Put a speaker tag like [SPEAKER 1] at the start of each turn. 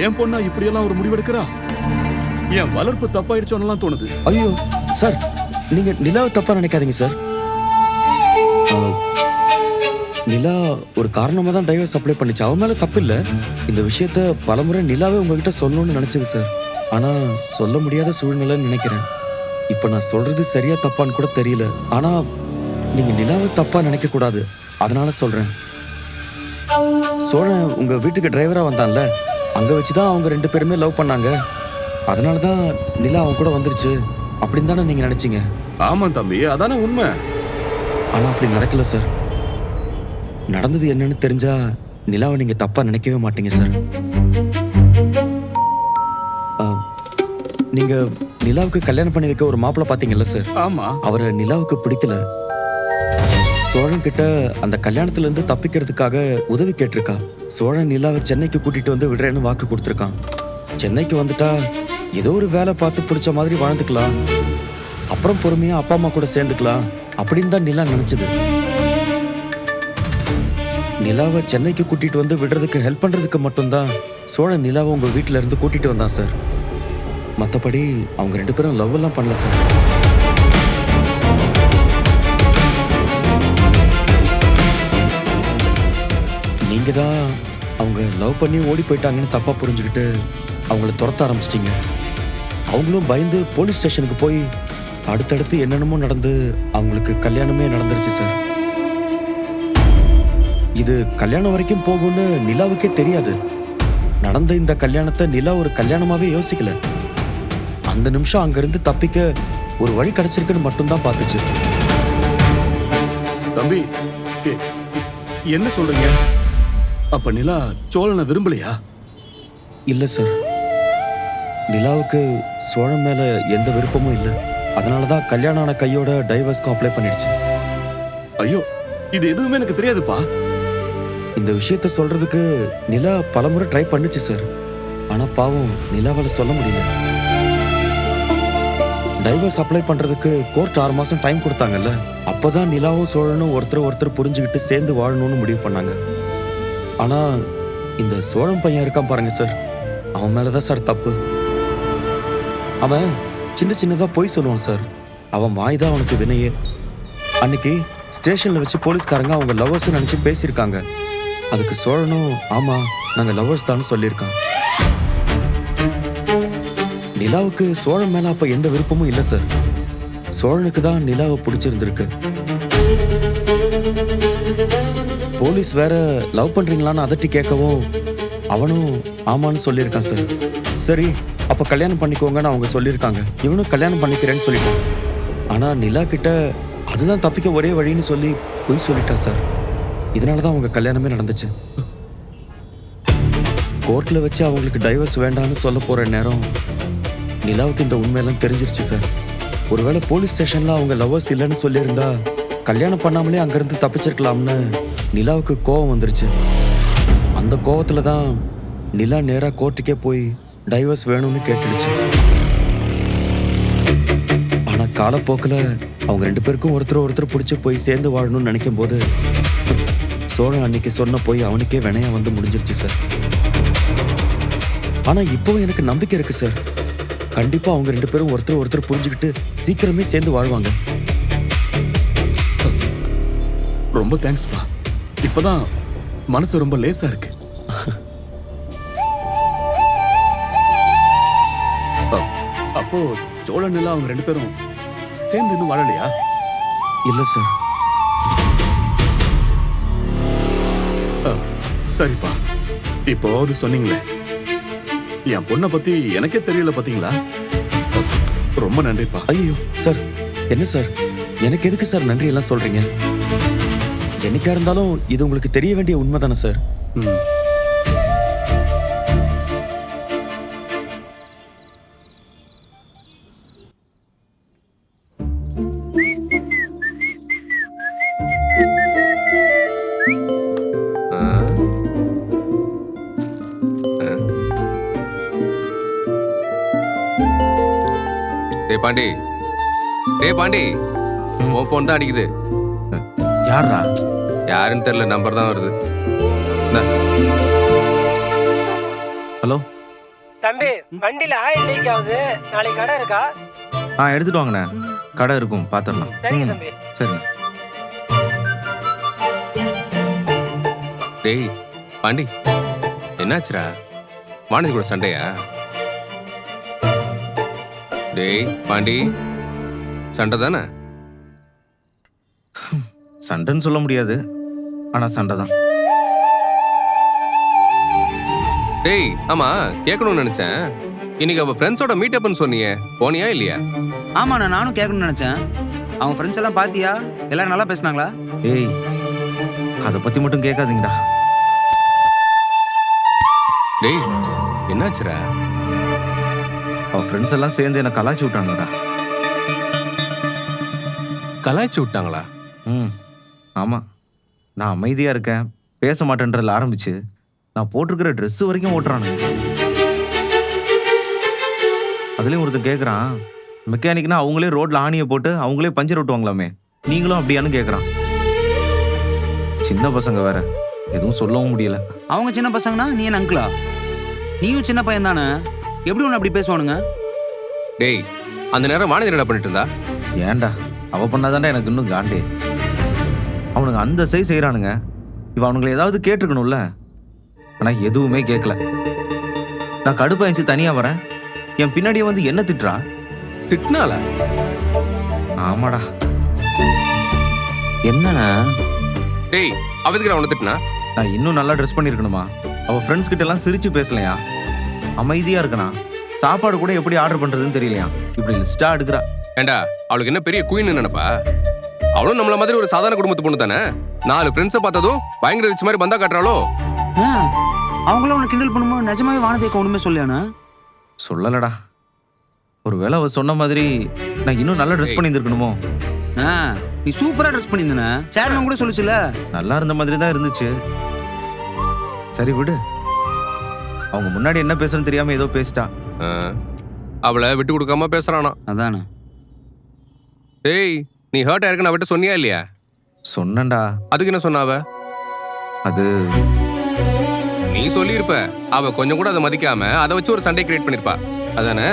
[SPEAKER 1] என் பொண்ணா இப்படியெல்லாம் ஒரு முடிவெடுக்கிறா? என் வளர்ப்பு தப்பாயிடுச்சோன்னெல்லாம் தோணுது.
[SPEAKER 2] ஐயோ சார், நீங்க நிலாவை தப்பா நினைக்காதீங்க சார். நிலா ஒரு காரணமா தான் டைவர்ஸ் அப்ளை பண்ணிச்சு. அவன் மேல தப்பு இல்ல. இந்த விஷயத்த பலமுறை நிலாவே உங்ககிட்ட சொல்லணும்னு நினைச்சது சார். ஆனா சொல்ல முடியாத சூழ்நிலைன்னு நினைக்கிறேன். இப்ப நான் சொல்றது சரியா தப்பான்னு கூட தெரியல. ஆனா நீங்க நிலாவை தப்பா நினைக்க கூடாது, அதனால சொல்றேன். சோழன் உங்க வீட்டுக்கு டிரைவரா வந்தான்ல, அங்க வச்சுதான் அவங்க 2 பேருமே லவ் பண்ணாங்க. அதனாலதான் நிலா அவன் கூட வந்துருச்சு அப்படின்னு தானே நீங்க நினைச்சீங்க?
[SPEAKER 1] ஆமா தம்பி, அதானே உண்மை.
[SPEAKER 2] ஆனா அப்படி நடக்கல சார். நடந்தது என்னன்னு தெரிஞ்சா நிலாவை நீங்க தப்பா நினைக்கவே மாட்டீங்க சார். நீங்க நிலாவுக்கு கல்யாணம் பண்ணி வைக்க ஒரு மாப்பிள்ளை பாத்தீங்கல்ல சார்?
[SPEAKER 1] ஆமா.
[SPEAKER 2] அவரை நிலாவுக்கு பிடிக்கல. சோழன் கிட்ட அந்த கல்யாணத்துல இருந்து தப்பிக்கிறதுக்காக உதவி கேட்டிருக்கா. சோழன் நிலாவை சென்னைக்கு கூட்டிட்டு வந்து விடுறேன்னு வாக்கு கொடுத்திருக்கான். சென்னைக்கு வந்துட்டா ஏதோ ஒரு வேலை பார்த்து பிடிச்ச மாதிரி வாழ்ந்துக்கலாம், அப்புறம் பொறுமையா அப்பா அம்மா கூட சேர்ந்துக்கலாம் அப்படின்னு தான் நிலா நினைச்சது. நிலாவை சென்னைக்கு கூட்டிட்டு வந்து விடுறதுக்கு ஹெல்ப் பண்றதுக்கு மட்டும்தான் சோழன் நிலாவை உங்க வீட்டுல இருந்து கூட்டிட்டு வந்தான் சார். மற்றபடி அவங்க 2 பேரும் லவ் எல்லாம் பண்ணல சார். நீங்க தான் அவங்க லவ் பண்ணி ஓடி போயிட்டாங்கன்னு தப்பா புரிஞ்சுக்கிட்டு அவங்கள துரத்த ஆரம்பிச்சிட்டீங்க. அவங்களும் பயந்து போலீஸ் ஸ்டேஷனுக்கு போய் அடுத்தடுத்து என்னென்னமோ நடந்து அவங்களுக்கு கல்யாணமே நடந்துருச்சு சார். இது கல்யாணம் வரைக்கும் போகும்னு நிலாவுக்கே தெரியாது. நடந்த இந்த கல்யாணத்தை நிலா ஒரு கல்யாணமாவே யோசிக்கல. அந்த நிமிஷம் அங்கிருந்து தப்பிக்க ஒரு வழி கிடைச்சிருக்குன்னு மட்டும்தான் பார்த்துச்சு.
[SPEAKER 1] தம்பி, என்ன சொல்றீங்க? அப்ப நிலா சோழனை விரும்பலையா?
[SPEAKER 2] இல்ல சார், நிலாவுக்கு சோழன் மேல எந்த விருப்பமும் இல்லை. அதனாலதான் கல்யாணம் ஆன கையோட டைவர்ஸ்க்கு அப்ளை பண்ணிடுச்சு.
[SPEAKER 1] ஐயோ, இது எதுவுமே எனக்கு தெரியாதுப்பா.
[SPEAKER 2] இந்த விஷயத்த சொல்றதுக்கு நிலா பலமுறை ட்ரை பண்ணுச்சு சார். ஆனா பாவம் நிலாவால சொல்ல முடியல. டைவர்ஸ் அப்ளை பண்றதுக்கு கோர்ட் 6 மாசம் டைம் கொடுத்தாங்கல்ல, அப்பதான் நிலாவும் சோழனும் ஒருத்தர் புரிஞ்சுக்கிட்டு சேர்ந்து வாழணும்னு முடிவு பண்ணாங்க. ஆனா இந்த சோழன் பையன் இருக்கான் பாருங்க சார், அவன் மேலதான் சார் தப்பு. அவன் சின்னதா பொய் சொல்லுவான் சார். அவன் வாய் தான் அவனுக்கு வினையே. அன்னைக்கு ஸ்டேஷன்ல வச்சு போலீஸ்காரங்க அவங்க லவ்வர்ஸ் நினைச்சு பேசியிருக்காங்க. அதுக்கு சோழனும் ஆமா நாங்க லவ்வர்ஸ் தான் சொல்லியிருக்கான். நிலாவுக்கு சோழன் மேல அப்ப எந்த விருப்பமும் இல்ல சார். சோழனுக்கு தான் நிலாவை பிடிச்சிருந்திருக்கு. போலீஸ் வேற லவ் பண்றீங்களான்னு அதட்டி கேட்கவும் அவனும் ஆமான்னு சொல்லியிருக்கான் சார். சரி அப்ப கல்யாணம் பண்ணிக்கோங்கன்னு அவங்க சொல்லியிருக்காங்க. இவனும் கல்யாணம் பண்ணிக்கிறேன்னு சொல்லிட்டான். ஆனா நிலா கிட்ட அதுதான் தப்பிக்க ஒரே வழின்னு சொல்லி பொய் சொல்லிட்டான் சார். இதனாலதான் அவங்க கல்யாணமே நடந்துச்சு. கோர்ட்ல வச்சு அவங்களுக்கு டைவர்ஸ் வேண்டாம்னு சொல்ல போற நேரம் நிலாவுக்கு இந்த உண்மையெல்லாம் தெரிஞ்சிருச்சு சார். ஒருவேளை போலீஸ் ஸ்டேஷன்ல அவங்க லவ்வர்ஸ் இல்லைன்னு சொல்லியிருந்தா கல்யாணம் பண்ணாமலே அங்கிருந்து தப்பிச்சிருக்கலாம்னு நிலாவுக்கு கோவம் வந்துருச்சு. அந்த கோவத்துல தான் நிலா நேரா கோர்ட்டுக்கே போய் டைவர்ஸ் வேணும்னு கேட்டுடுச்சு. ஆனா காலப்போக்கில் அவங்க 2 பேருக்கும் ஒருத்தர் பிடிச்சி போய் சேர்ந்து வாழணும்னு நினைக்கும் போது சோழன் அன்னைக்கு சொன்ன போய் அவனுக்கே வினையா வந்து முடிஞ்சிருச்சு சார். ஆனா இப்பவும் எனக்கு நம்பிக்கை இருக்கு சார். கண்டிப்பா அவங்க 2 பேரும் ஒருத்தர் புரிஞ்சுக்கிட்டு சீக்கிரமே சேர்ந்து வாழ்வாங்க.
[SPEAKER 1] ரொம்ப தேங்க்ஸ்பா. இப்பதான் மனசு ரொம்ப லேசா இருக்கு. அப்போ சோழன் நிலா அவங்க 2 பேரும் சேர்ந்து இன்னும் வாழலையா?
[SPEAKER 2] இல்ல சார்.
[SPEAKER 1] சரிப்பா, இப்போது சொன்னீங்களே, என் பொண்ணை பத்தி எனக்கே தெரியல பாத்தீங்களா? ரொம்ப நன்றிப்பா.
[SPEAKER 2] ஐயோ சார், என்ன சார் எனக்கு எதுக்கு சார் நன்றி எல்லாம் சொல்றீங்க? என்னைக்கா இருந்தாலும் இது உங்களுக்கு தெரிய வேண்டிய உண்மை தானே சார்.
[SPEAKER 3] டேய் பாண்டி, டேய் பாண்டி, உன் ஃபோன் தான் அடிக்குது.
[SPEAKER 4] யாரா?
[SPEAKER 3] யாருன்னு தெரியல, நம்பர் தான் வருது.
[SPEAKER 4] ஹலோ
[SPEAKER 5] தம்பி வண்டியில ஆயில் லீக் ஆகுது, நாளைக்கு கடை இருக்கா?
[SPEAKER 4] எடுத்துட்டு வாங்கண்ணே. கடை இருக்கும், பாத்துடலாம்.
[SPEAKER 5] சரிங்க தம்பி.
[SPEAKER 4] சரிண்ணே.
[SPEAKER 3] டேய் பாண்டி, என்னாச்சுடா? வானதி கூட சண்டையா? டேய் பாண்டி, சண்டை தானே?
[SPEAKER 4] சண்டைன்னு சொல்ல முடியாது, ஆனா சண்டை தான்.
[SPEAKER 3] டேய் ஆமா, கேட்கணும்னு நினைச்சேன். இன்னைக்கு அவ ஃப்ரெண்ட்ஸோட மீட்டப்னு சொன்னியே, போனியா இல்லையா?
[SPEAKER 6] ஆமாண்ணா, நானும் கேட்கணும்னு நினைச்சேன். அவங்க ஃப்ரெண்ட்ஸ் எல்லாம் பாத்தியா? எல்லாரும் நல்லா பேசுனாங்களா?
[SPEAKER 4] ஏய், அதை பத்தி மட்டும் கேட்காதீங்கடா.
[SPEAKER 3] டேய் என்னாச்சுடா?
[SPEAKER 4] அவ ஃப்ரெண்ட்ஸ் எல்லாம் சேர்ந்து என்ன கலாய்ச்சி விட்டானுங்கடா.
[SPEAKER 3] கலாய்ச்சி விட்டாங்களா?
[SPEAKER 4] ஆமா, நான் அமைதியா இருக்கேன், பேச மாட்டேன்றதுல ஆரம்பிச்சு நான் போட்டிருக்கிற ட்ரெஸ் வரைக்கும் ஓட்டுறானுங்க. அதுலயும் ஒருத்தன் கேட்குறான், மெக்கானிக்னா அவங்களே ரோட்ல ஆணியை போட்டு அவங்களே பஞ்சர் ஓட்டுவாங்களாமே, நீங்களும் அப்படியான்னு கேட்குறான். சின்ன பசங்க வேற, எதுவும் சொல்லவும் முடியல.
[SPEAKER 6] அவங்க சின்ன பசங்கன்னா நீ என்ன அங்கிளா? நீயும் சின்ன பையன் தானே, எப்படி ஒன்று அப்படி பேசுவானுங்க?
[SPEAKER 3] டேய் அந்த நேரம் வானதி என்ன பண்ணிட்டு இருந்தா?
[SPEAKER 4] ஏன்டா, அவ பண்ணாதான்டா எனக்கு இன்னும் காண்டே. அவனுங்க அந்த சைஸ் செய்யறானுங்க, இவ அவனுங்களை ஏதாவது கேட்டிருக்கணும்ல, ஆனா எதுவுமே கேட்கல. நான் கடுப்பாயிச்சு தனியா வரேன், என் பின்னாடியே வந்து என்ன திட்டுறா.
[SPEAKER 3] திட்டினாளா?
[SPEAKER 4] ஆமாடா.
[SPEAKER 6] என்னண்ணா?
[SPEAKER 3] டேய் அவதுக்கு நான் உன்னை திட்டினா?
[SPEAKER 4] நான் இன்னும் நல்லா ட்ரெஸ் பண்ணிருக்கணுமா? அவ ஃப்ரெண்ட்ஸ் கிட்ட எல்லாம் சிரிச்சு பேசலையா, அமைதியா இருக்கனா, சாப்பாடு கூட எப்படி ஆர்டர் பண்றதுன்னு தெரியலையா, இப்படி லிஸ்டா எடுக்கிறா.
[SPEAKER 3] ஏண்டா அவளுக்கு என்ன பெரிய குயின்னு நினைப்பா? அவளும் நம்மள மாதிரி ஒரு சாதாரண குடும்பத்து பொண்ணு தானே. 4 ஃப்ரெண்ட்ஸை பார்த்ததும் பயங்கர ரிச் மாதிரி பந்தா காட்டுறாளோ?
[SPEAKER 6] அவங்களும் உனக்கு கிண்டல் பண்ணும்போது நிஜமாவே வானதிக்கு ஒண்ணுமே சொல்லியானா?
[SPEAKER 4] சொல்லலடா. ஒருவேளை அவ சொன்ன மாதிரி நான் இன்னும் நல்லா ட்ரெஸ் பண்ணியிருந்திருக்கணுமோ?
[SPEAKER 6] நீ சூப்பரா ட்ரெஸ் பண்ணியிருந்தன, சேர்மன் கூட சொல்லுச்சுல.
[SPEAKER 4] நல்லா இருந்த மாதிரி தான் இருந்துச்சு. சரி விடு, அவங்க முன்னாடி என்ன பேசுறேன்னு தெரியாம ஏதோ பேசிட்டா.
[SPEAKER 3] அவளை விட்டு கொடுக்காம பேசுறானா?
[SPEAKER 6] அதானே.
[SPEAKER 3] டேய் நீ ஹர்ட் ஆயிருக்கு, நான் விட்டு சொன்னியா இல்லையா?
[SPEAKER 4] சொன்னேன்டா.
[SPEAKER 3] அதுக்கு என்ன சொன்னாவ?
[SPEAKER 4] அது
[SPEAKER 3] நீ சொல்லியிருப்ப, அவ கொஞ்சம் கூட அதை மதிக்காம அதை வச்சு ஒரு சண்டை கிரியேட் பண்ணிருப்பா, அதானே?